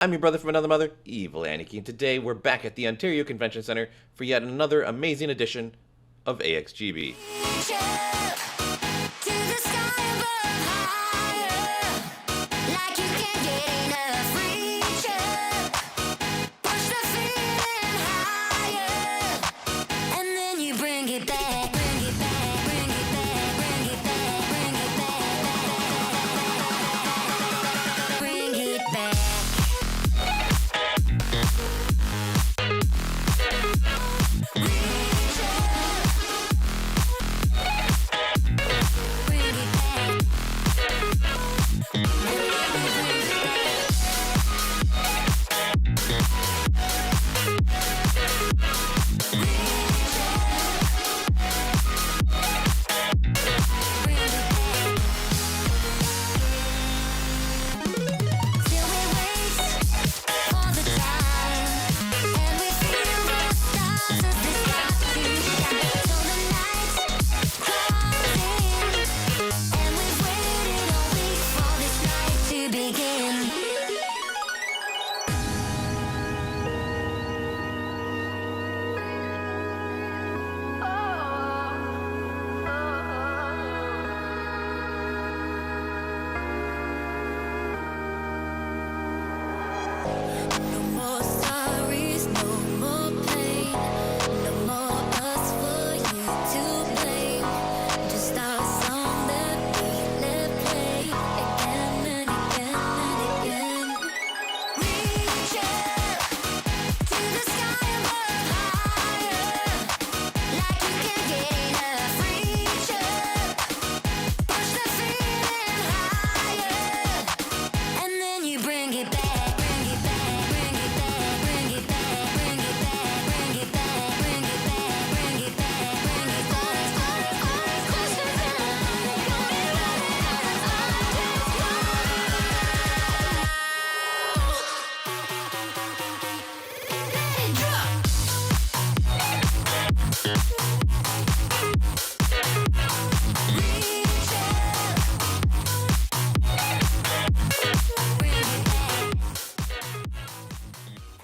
I'm your brother from another mother, Evil Aniki, and today we're back at the Ontario Convention Center for yet another amazing edition of AXGB.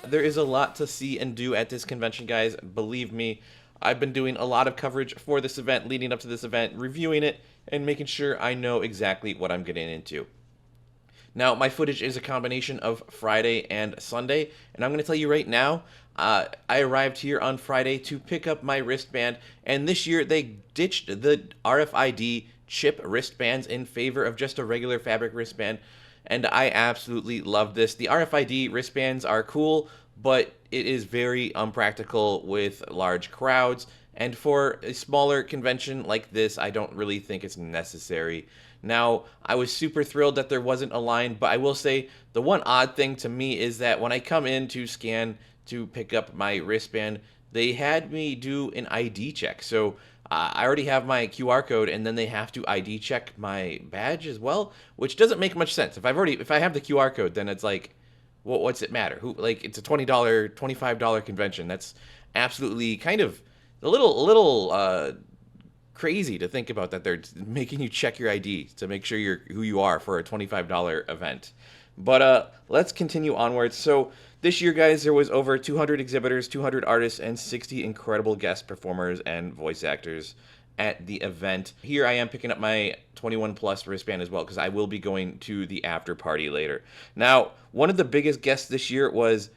There is a lot to see and do at this convention, guys. Believe me, I've been doing a lot of coverage for this event, leading up to this event, reviewing it, and making sure I know exactly what I'm getting into. Now, my footage is a combination of Friday and Sunday, and I'm going to tell you right now, I arrived here on Friday to pick up my wristband, and this year they ditched the RFID chip wristbands in favor of just a regular fabric wristband, and I absolutely love this. The RFID wristbands are cool, but it is very unpractical with large crowds, and for a smaller convention like this, I don't really think it's necessary. Now, I was super thrilled that there wasn't a line, but I will say the one odd thing to me is that when I come in to scan to pick up my wristband, they had me do an ID check. So I already have my QR code, and then they have to ID check my badge as well, which doesn't make much sense. If I have the QR code, then it's like, well, what's it matter? It's a $20, $25 convention. That's absolutely kind of a little crazy to think about, that they're making you check your ID to make sure you're who you are for a $25 event. But let's continue onwards. So this year, guys, there was over 200 exhibitors, 200 artists, and 60 incredible guest performers and voice actors at the event. Here I am picking up my 21 plus wristband as well, because I will be going to the after party later. Now, one of the biggest guests this year was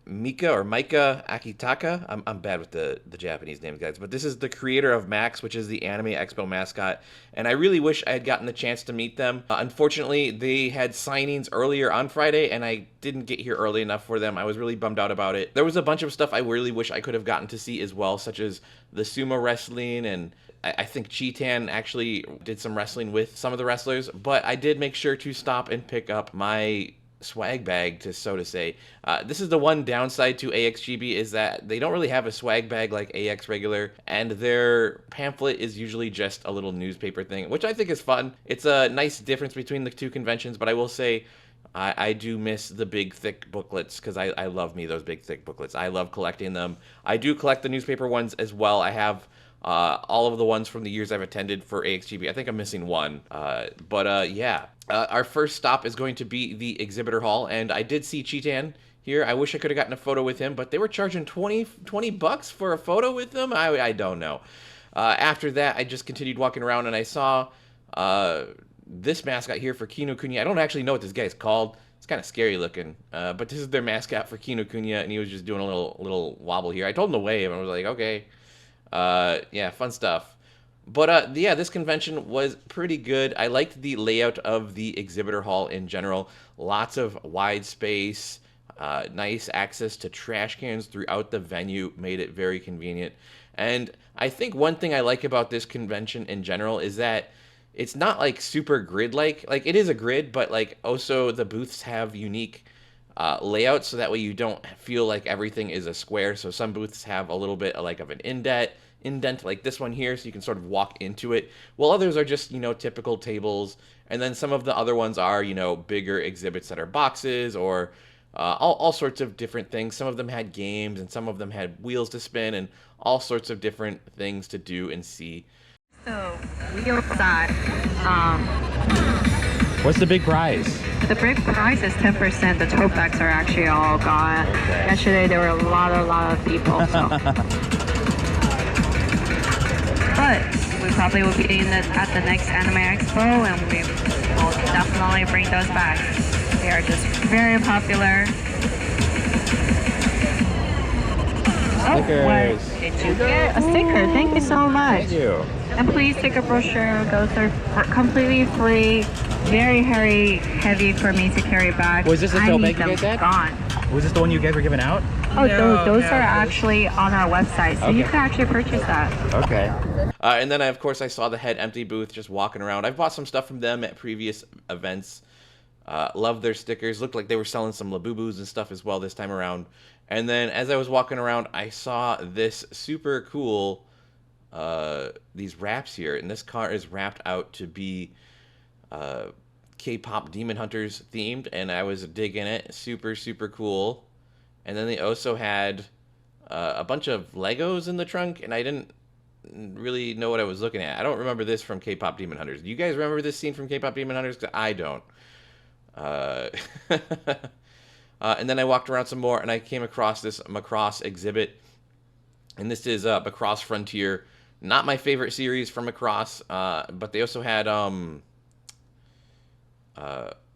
Mika Akitaka. I'm bad with the Japanese names, guys, but this is the creator of Max, which is the Anime Expo mascot, and I really wish I had gotten the chance to meet them. Unfortunately, they had signings earlier on Friday, and I didn't get here early enough for them. I was really bummed out about it. There was a bunch of stuff I really wish I could have gotten to see as well, such as the sumo wrestling, and I think Cheetan actually did some wrestling with some of the wrestlers, but I did make sure to stop and pick up my swag bag, so to say. This is the one downside to AXGB, is that they don't really have a swag bag like AX regular, and their pamphlet is usually just a little newspaper thing, which I think is fun. It's a nice difference between the two conventions, but I will say I do miss the big thick booklets, because I love me those big thick booklets. I love collecting them. I do collect the newspaper ones as well. I have all of the ones from the years I've attended for AXGB. I think I'm missing one. Yeah. Our first stop is going to be the exhibitor hall, and I did see Cheetan here. I wish I could have gotten a photo with him, but they were charging 20 bucks for a photo with him. I don't know. After that, I just continued walking around, and I saw this mascot here for Kinokuniya. I don't actually know what this guy's called. It's kind of scary looking, but this is their mascot for Kinokuniya, and he was just doing a little wobble here. I told him to wave, and I was like, okay. Yeah, fun stuff. But yeah, this convention was pretty good. I liked the layout of the exhibitor hall in general. Lots of wide space, nice access to trash cans throughout the venue, made it very convenient. And I think one thing I like about this convention in general is that it's not like super grid-like. Like, it is a grid, but like also the booths have unique layouts, so that way you don't feel like everything is a square. So some booths have a little bit like of an indent like this one here, so you can sort of walk into it, while others are just, typical tables. And then some of the other ones are, bigger exhibits that are boxes, or all sorts of different things. Some of them had games, and some of them had wheels to spin, and all sorts of different things to do and see. So we outside. What's the big prize? The big prize is 10%. The tote bags are actually all gone. Okay. Yesterday there were a lot of people. So. But we probably will be at the next Anime Expo, and we will definitely bring those back. They are just very popular. Oh, did you get a sticker? Thank you so much. Thank you. And please take a brochure. Those are completely free. Very heavy for me to carry back. Was this the tote bag you guys had? Gone. Was this the one you guys were giving out? Oh, no, those are actually on our website, so you can actually purchase that. Okay. And then, of course, I saw the Head Empty booth just walking around. I've bought some stuff from them at previous events. Love their stickers. Looked like they were selling some Labubus and stuff as well this time around. And then as I was walking around, I saw this super cool, these wraps here. And this car is wrapped out to be K-pop Demon Hunters themed. And I was digging it. Super, super cool. And then they also had a bunch of Legos in the trunk. And I didn't really know what I was looking at. I don't remember this from K-pop Demon Hunters. Do you guys remember this scene from K-pop Demon Hunters? 'Cause I don't. And then I walked around some more, and I came across this Macross exhibit. And this is Macross Frontier. Not my favorite series from Macross, but they also had,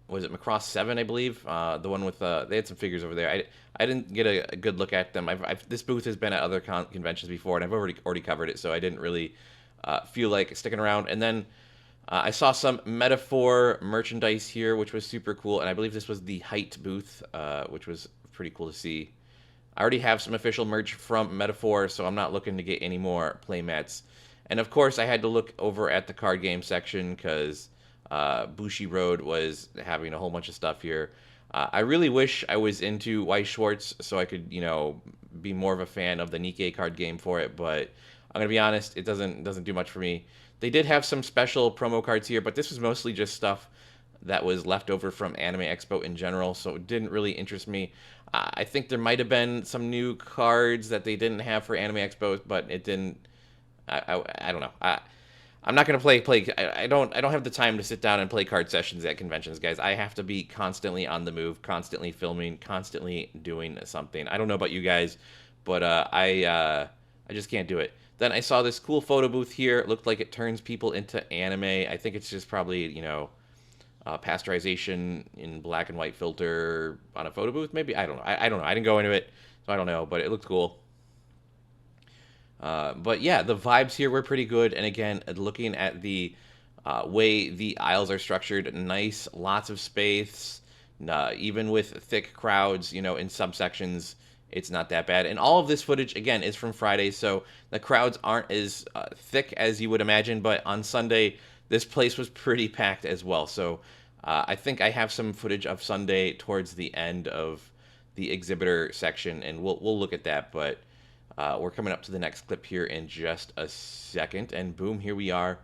was it Macross 7, I believe? The one with, they had some figures over there. I didn't get a good look at them. This booth has been at other conventions before, and I've already covered it, so I didn't really feel like sticking around. And then I saw some Metaphor merchandise here, which was super cool, and I believe this was the Height booth, which was pretty cool to see. I already have some official merch from Metaphor, so I'm not looking to get any more playmats. And of course, I had to look over at the card game section, because Bushi Road was having a whole bunch of stuff here. I really wish I was into Weiss Schwarz, so I could, be more of a fan of the Nikkei card game for it, but I'm gonna be honest, it doesn't do much for me. They did have some special promo cards here, but this was mostly just stuff that was left over from Anime Expo in general, so it didn't really interest me. I think there might have been some new cards that they didn't have for Anime Expo, but it didn't. I don't know. I'm not gonna play. I don't have the time to sit down and play card sessions at conventions, guys. I have to be constantly on the move, constantly filming, constantly doing something. I don't know about you guys, but I just can't do it. Then I saw this cool photo booth here. It looked like it turns people into anime. I think it's just probably, pasteurization in black and white filter on a photo booth, maybe? I don't know. I don't know. I didn't go into it, so I don't know, but it looked cool. But yeah, the vibes here were pretty good. And again, looking at the way the aisles are structured, nice, lots of space, even with thick crowds, in some sections. It's not that bad. And all of this footage, again, is from Friday, so the crowds aren't as thick as you would imagine. But on Sunday, this place was pretty packed as well. So I think I have some footage of Sunday towards the end of the exhibitor section, and we'll look at that. But we're coming up to the next clip here in just a second. And boom, here we are.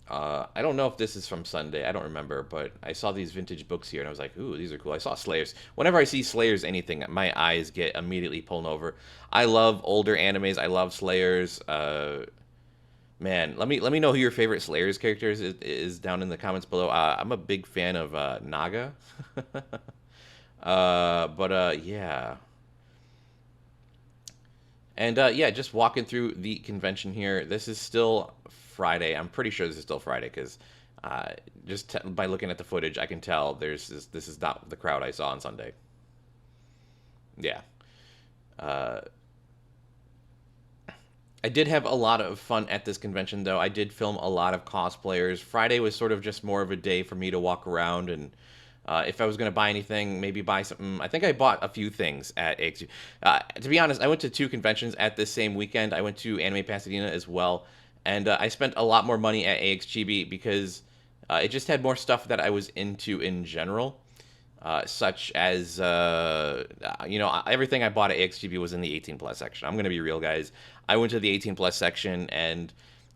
I don't know if this is from Sunday. I don't remember, but I saw these vintage books here, and I was like, ooh, these are cool. I saw Slayers. Whenever I see Slayers anything, my eyes get immediately pulled over. I love older animes. I love Slayers. Man, let me know who your favorite Slayers characters is down in the comments below. I'm a big fan of Naga. Yeah. And yeah, just walking through the convention here. This is still Friday. I'm pretty sure this is still Friday because just by looking at the footage, I can tell this is not the crowd I saw on Sunday. Yeah. Uh, I did have a lot of fun at this convention, though. I did film a lot of cosplayers. Friday was sort of just more of a day for me to walk around, and if I was going to buy anything, maybe buy something. I think I bought a few things at AX. To be honest, I went to 2 conventions at this same weekend. I went to Anime Pasadena as well, and I spent a lot more money at AX Chibi because it just had more stuff that I was into in general. Such as, everything I bought at AXGB was in the 18 plus section. I'm going to be real, guys. I went to the 18 plus section and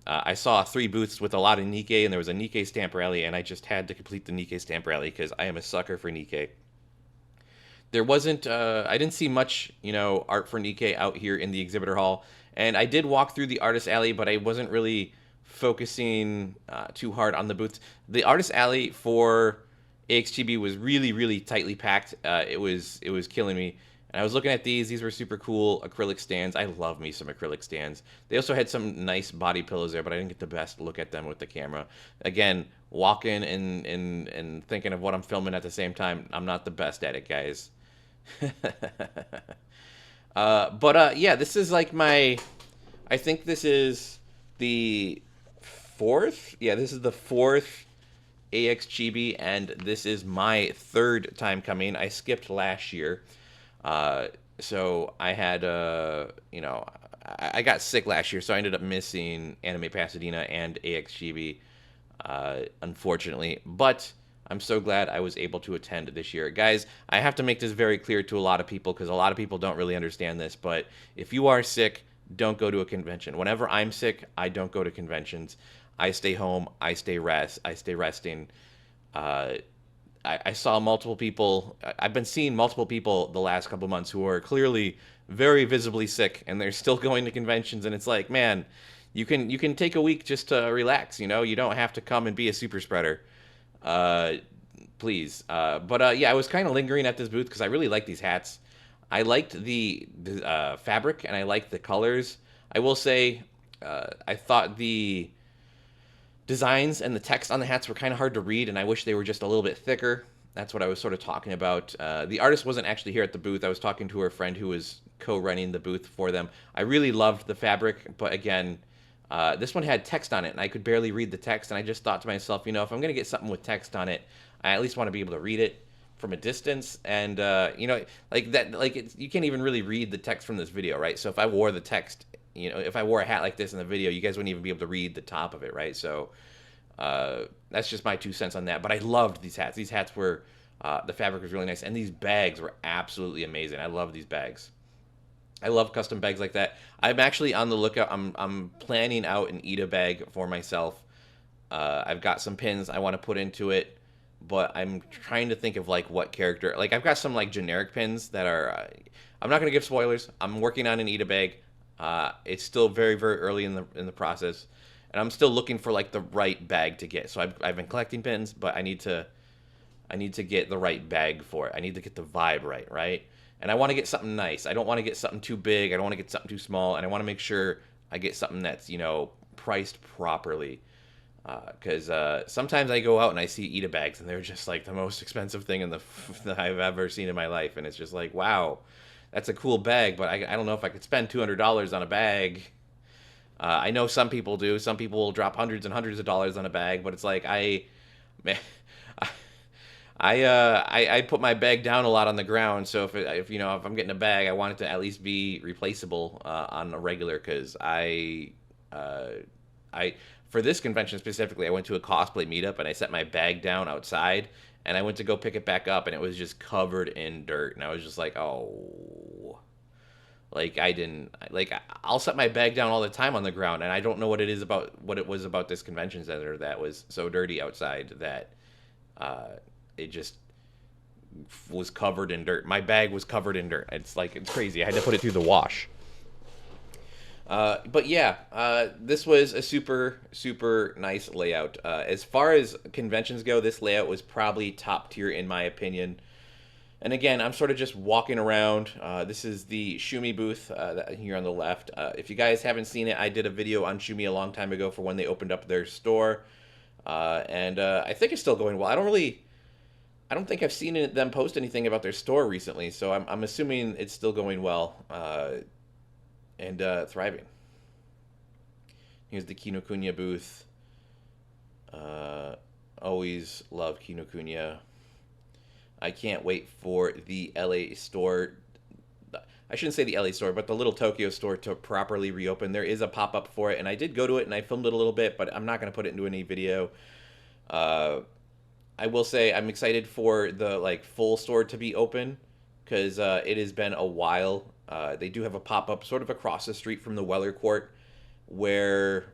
I saw 3 booths with a lot of Nikkei, and there was a Nikkei stamp rally, and I just had to complete the Nikkei stamp rally because I am a sucker for Nikkei. There wasn't, I didn't see much, art for Nikkei out here in the exhibitor hall, and I did walk through the artist alley, but I wasn't really focusing too hard on the booths. The artist alley for AXGB was really, really tightly packed. It was killing me. And I was looking at these were super cool acrylic stands. I love me some acrylic stands. They also had some nice body pillows there, but I didn't get the best look at them with the camera. Again, walking and thinking of what I'm filming at the same time, I'm not the best at it, guys. Yeah, this is like I think this is the 4th. Yeah, this is the 4th AXGB, and this is my 3rd time coming. I skipped last year. So I had, I got sick last year, so I ended up missing Anime Pasadena and AXGB, unfortunately. But I'm so glad I was able to attend this year. Guys, I have to make this very clear to a lot of people because a lot of people don't really understand this, but if you are sick, don't go to a convention. Whenever I'm sick, I don't go to conventions. I stay home. I stay resting. I saw multiple people. I've been seeing multiple people the last couple months who are clearly very visibly sick, and they're still going to conventions. And it's like, man, you can take a week just to relax. You don't have to come and be a super spreader. Please. Yeah, I was kind of lingering at this booth because I really like these hats. I liked the fabric, and I liked the colors. I will say, I thought the designs and the text on the hats were kind of hard to read, and I wish they were just a little bit thicker. That's what I was sort of talking about. The artist wasn't actually here at the booth. I was talking to her friend who was co-running the booth for them. I really loved the fabric, but again, this one had text on it, and I could barely read the text, and I just thought to myself, if I'm going to get something with text on it, I at least want to be able to read it from a distance, and, you can't even really read the text from this video, right? So if I wore the text, if I wore a hat like this in the video, you guys wouldn't even be able to read the top of it, right? So that's just my 2 cents on that. But I loved these hats. These hats were, the fabric was really nice, and these bags were absolutely amazing. I love these bags. I love custom bags like that. I'm actually on the lookout. I'm planning out an Ida bag for myself. I've got some pins I want to put into it, but I'm trying to think of what character. I've got some generic pins that are. I'm not going to give spoilers. I'm working on an Ida bag. It's still very, very early in the process, and I'm still looking for the right bag to get. So I've been collecting pins, but I need to get the right bag for it. I need to get the vibe right? And I want to get something nice. I don't want to get something too big. I don't want to get something too small, and I want to make sure I get something that's priced properly. Because sometimes I go out and I see Ida bags, and they're just the most expensive thing that I've ever seen in my life, and it's just wow. That's a cool bag, but I don't know if I could spend $200 on a bag. I know some people do. Some people will drop hundreds and hundreds of dollars on a bag, but it's I put my bag down a lot on the ground. So if I'm getting a bag, I want it to at least be replaceable on a regular. Because for this convention specifically, I went to a cosplay meetup and I set my bag down outside. And I went to go pick it back up, and it was just covered in dirt. And I was just oh. I'll set my bag down all the time on the ground, and I don't know what it was about this convention center that was so dirty outside that it just was covered in dirt. My bag was covered in dirt. It's crazy. I had to put it through the wash. But yeah, this was a super, super nice layout. As far as conventions go, this layout was probably top tier in my opinion. And again, I'm sort of just walking around. This is the Shumi booth here on the left. If you guys haven't seen it, I did a video on Shumi a long time ago for when they opened up their store. And I think it's still going well. I don't think I've seen them post anything about their store recently, so I'm assuming it's still going well and thriving. Here's the Kinokuniya booth. Always love Kinokuniya. I can't wait for the LA store. I shouldn't say the LA store, but the little Tokyo store to properly reopen. There is a pop-up for it, and I did go to it, and I filmed it a little bit, but I'm not going to put it into any video. I will say I'm excited for the full store to be open, because it has been a while. They do have a pop-up sort of across the street from the Weller Court, where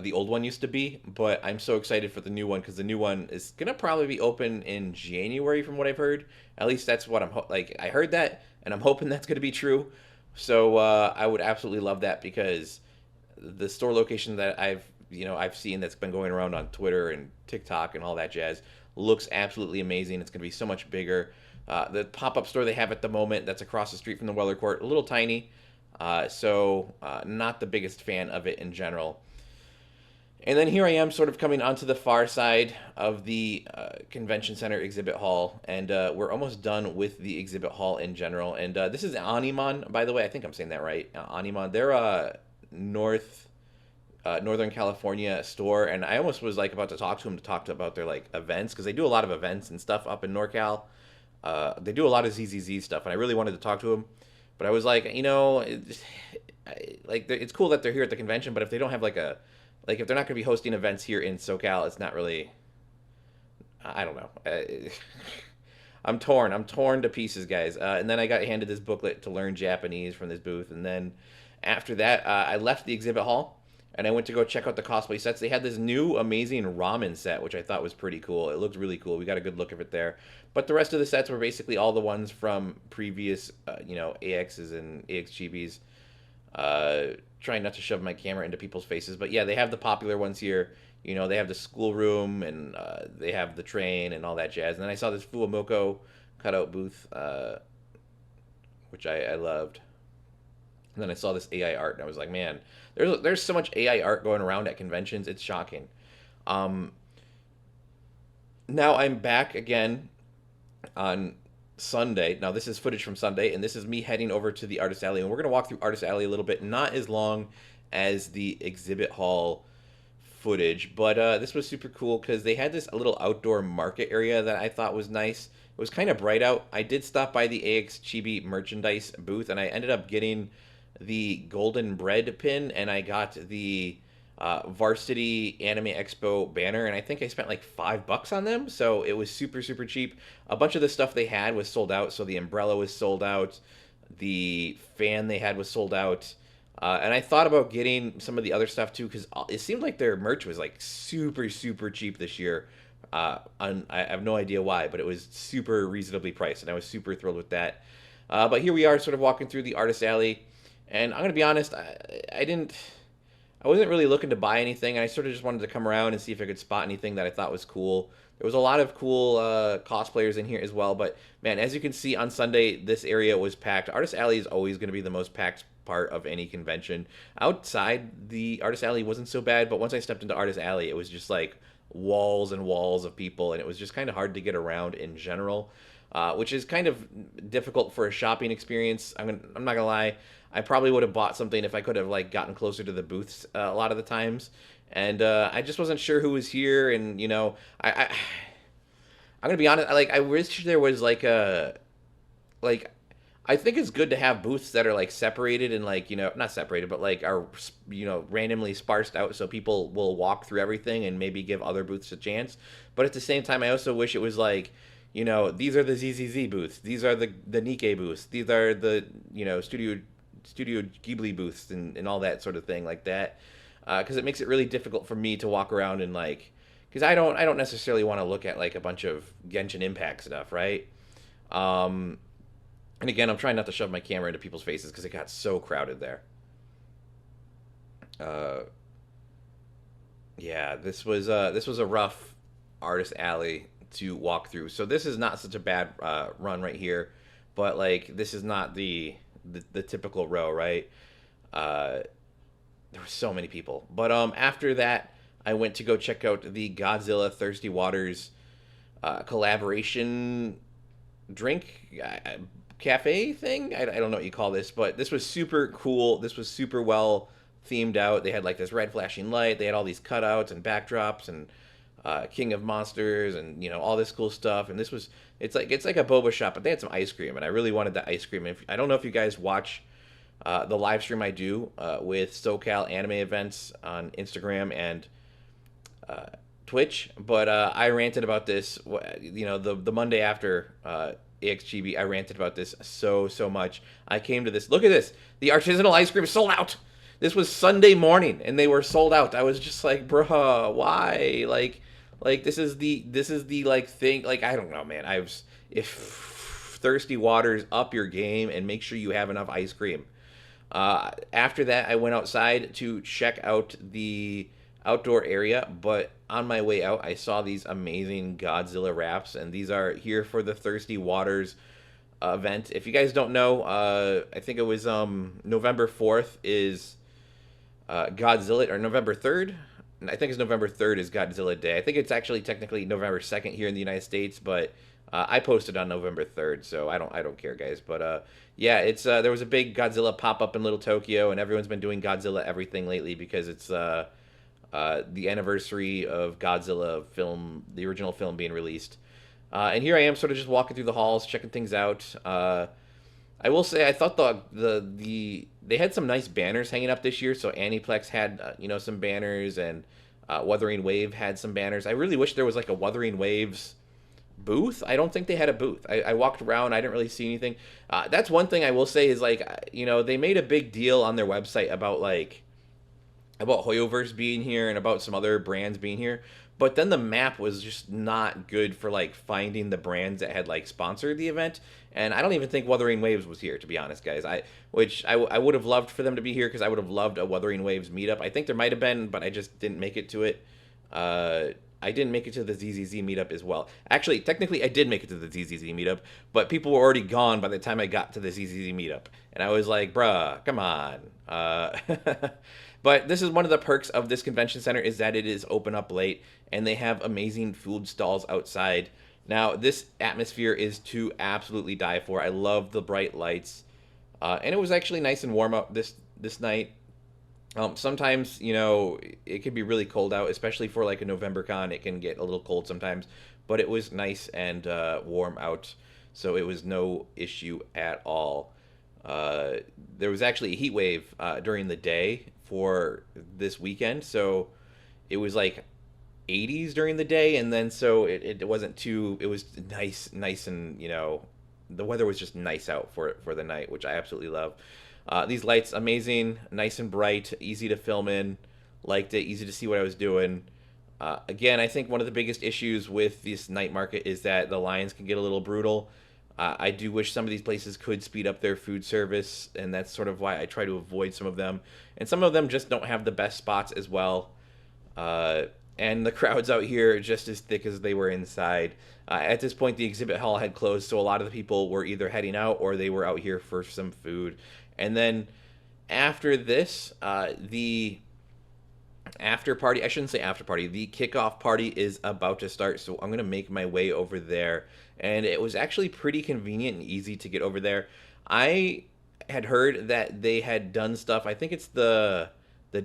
the old one used to be, but I'm so excited for the new one because the new one is gonna probably be open in January, from what I've heard. At least that's what I heard that, and I'm hoping that's gonna be true. So I would absolutely love that, because the store location that I've seen that's been going around on Twitter and TikTok and all that jazz looks absolutely amazing. It's gonna be so much bigger. The pop-up store they have at the moment that's across the street from the Weller Court, a little tiny, so not the biggest fan of it in general. And then here I am sort of coming onto the far side of the convention center exhibit hall, and we're almost done with the exhibit hall in general. And this is Animon, by the way. I think I'm saying that right. Animon. They're a Northern California store, and I almost was about to talk to them to talk about their events, because they do a lot of events and stuff up in NorCal. They do a lot of ZZZ stuff, and I really wanted to talk to them, but I was it's cool that they're here at the convention, but if they don't have if they're not going to be hosting events here in SoCal, it's not really, I don't know. I'm torn to pieces, guys. And then I got handed this booklet to learn Japanese from this booth. And then after that, I left the exhibit hall and I went to go check out the cosplay sets. They had this new amazing ramen set, which I thought was pretty cool. It looked really cool. We got a good look of it there. But the rest of the sets were basically all the ones from previous, AXs and AXGBs. Trying not to shove my camera into people's faces, but yeah, they have the popular ones here. They have the schoolroom, and they have the train and all that jazz. And then I saw this Fuamoko cutout booth, which I loved. And then I saw this AI art, and I was like, man, there's so much AI art going around at conventions. It's shocking. Now I'm back again on Sunday. Now this is footage from Sunday, and this is me heading over to the Artist Alley, and we're going to walk through Artist Alley a little bit, not as long as the exhibit hall footage, but this was super cool because they had this little outdoor market area that I thought was nice. It was kind of bright out. I did stop by the AX Chibi merchandise booth, and I ended up getting the golden bread pin, and I got the Varsity Anime Expo banner, and I think I spent like $5 on them, so it was super, super cheap. A bunch of the stuff they had was sold out, so the umbrella was sold out, the fan they had was sold out, and I thought about getting some of the other stuff too, because it seemed like their merch was super, super cheap this year. I have no idea why, but it was super reasonably priced, and I was super thrilled with that. But here we are, sort of walking through the Artist Alley, and I'm gonna be honest, I wasn't really looking to buy anything, and I sort of just wanted to come around and see if I could spot anything that I thought was cool. There was a lot of cool cosplayers in here as well, but man, as you can see on Sunday, this area was packed. Artist Alley is always going to be the most packed part of any convention. Outside the Artist Alley wasn't so bad, but once I stepped into Artist Alley, it was just like walls and walls of people, and it was just kind of hard to get around in general, which is kind of difficult for a shopping experience. I'm not gonna lie. I probably would have bought something if I could have gotten closer to the booths a lot of the times, and I just wasn't sure who was here, and I'm gonna be honest. I wish there was I think it's good to have booths that are separated and not separated, but are randomly sparsed out so people will walk through everything and maybe give other booths a chance. But at the same time, I also wish it was these are the ZZZ booths, these are the Nikkei booths, these are the Studio Ghibli booths and all that sort of thing like that, because it makes it really difficult for me to walk around and because I don't necessarily want to look at a bunch of Genshin Impact stuff, right? And again, I'm trying not to shove my camera into people's faces because it got so crowded there. Uh, yeah, this was a rough artist alley to walk through. So this is not such a bad run right here, but like this is not the typical row, right? Uh, there were so many people, but after that, I went to go check out the Godzilla Thirsty Waters collaboration drink cafe thing. I don't know what you call this, but this was super cool. This was super well themed out. They had like this red flashing light. They had all these cutouts and backdrops and King of Monsters and all this cool stuff. And this was it's like a boba shop, but they had some ice cream, and I really wanted the ice cream. I don't know if you guys watch the live stream I do with SoCal anime events on Instagram and Twitch, but I ranted about this. The Monday after AXGB, I ranted about this so much. I came to this. Look at this. The artisanal ice cream is sold out. This was Sunday morning, and they were sold out. I was just like, bruh, why? Like this is the like thing. Like I don't know, man. If Thirsty Waters, up your game and make sure you have enough ice cream. After that, I went outside to check out the outdoor area, but on my way out, I saw these amazing Godzilla wraps, and these are here for the Thirsty Waters event. If you guys don't know, I think it was November 4th is Godzilla, or November 3rd. I think it's November 3rd is Godzilla Day. I think it's actually technically November 2nd here in the United States, but I posted on November 3rd, so I don't care, guys. But yeah, it's there was a big Godzilla pop up in Little Tokyo, and everyone's been doing Godzilla everything lately because it's the anniversary of Godzilla film, the original film being released. And here I am, sort of just walking through the halls, checking things out. I will say I thought they had some nice banners hanging up this year. So Aniplex had some banners, and Wuthering Wave had some banners. I really wish there was like a Wuthering Waves booth. I don't think they had a booth. I walked around. I didn't really see anything. That's one thing I will say is like they made a big deal on their website about Hoyoverse being here and about some other brands being here, but then the map was just not good for like finding the brands that had like sponsored the event. And I don't even think Wuthering Waves was here, to be honest, guys. I would have loved for them to be here, because I would have loved a Wuthering Waves meetup. I think there might have been, but I just didn't make it to it. I didn't make it to the ZZZ meetup as well. Actually, technically, I did make it to the ZZZ meetup, but people were already gone by the time I got to the ZZZ meetup. And I was like, bruh, come on. But this is one of the perks of this convention center, is that it is open up late, and they have amazing food stalls outside. Now, this atmosphere is to absolutely die for. I love the bright lights. And it was actually nice and warm out this night. Sometimes, it can be really cold out, especially for like a November con. It can get a little cold sometimes, but it was nice and warm out, so it was no issue at all. There was actually a heat wave during the day for this weekend, so it was like 80s during the day, and then so it wasn't too. It was nice, and the weather was just nice out for the night, which I absolutely love. These lights, amazing, nice and bright, easy to film in. Liked it, easy to see what I was doing. Again, I think one of the biggest issues with this night market is that the lines can get a little brutal. I do wish some of these places could speed up their food service, and that's sort of why I try to avoid some of them. And some of them just don't have the best spots as well. And the crowds out here are just as thick as they were inside. At this point, the exhibit hall had closed, so a lot of the people were either heading out or they were out here for some food. And then after this, the after party, I shouldn't say after party, the kickoff party is about to start, so I'm going to make my way over there. And it was actually pretty convenient and easy to get over there. I had heard that they had done stuff, I think it's the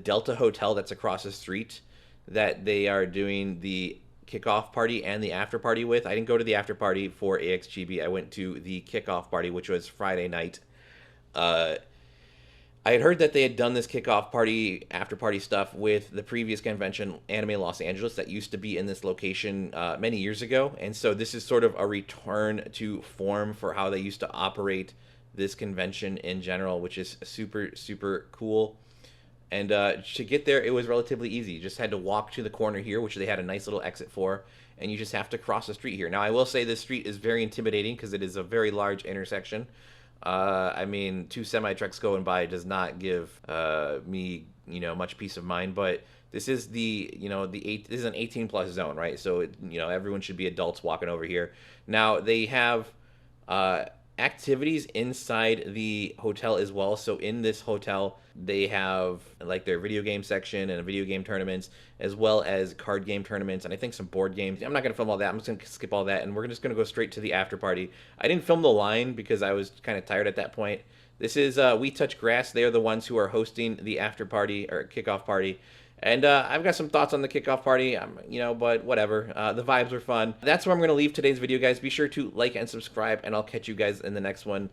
Delta Hotel that's across the street, that they are doing the kickoff party and the after party with. I didn't go to the after party for AX Chibi. I went to the kickoff party, which was Friday night. I had heard that they had done this kickoff party, after party stuff with the previous convention, Anime Los Angeles, that used to be in this location many years ago. And so this is sort of a return to form for how they used to operate this convention in general, which is super, super cool. And to get there, it was relatively easy. You just had to walk to the corner here, which they had a nice little exit for, and you just have to cross the street here. Now, I will say this street is very intimidating because it is a very large intersection. I mean, 2 semi-trucks going by does not give me you know, much peace of mind. But this is the, you know, this is an 18 plus zone, right? So you know, everyone should be adults walking over here. Now they have activities inside the hotel as well. So in this hotel, they have like their video game section and video game tournaments, as well as card game tournaments, and I think some board games. I'm not going to film all that. I'm just going to skip all that, and we're just going to go straight to the after party. I didn't film the line because I was kind of tired at that point. This is We Touch Grass. They are the ones who are hosting the after party or kickoff party. And I've got some thoughts on the kickoff party, you know, but whatever. The vibes were fun. That's where I'm going to leave today's video, guys. Be sure to like and subscribe, and I'll catch you guys in the next one.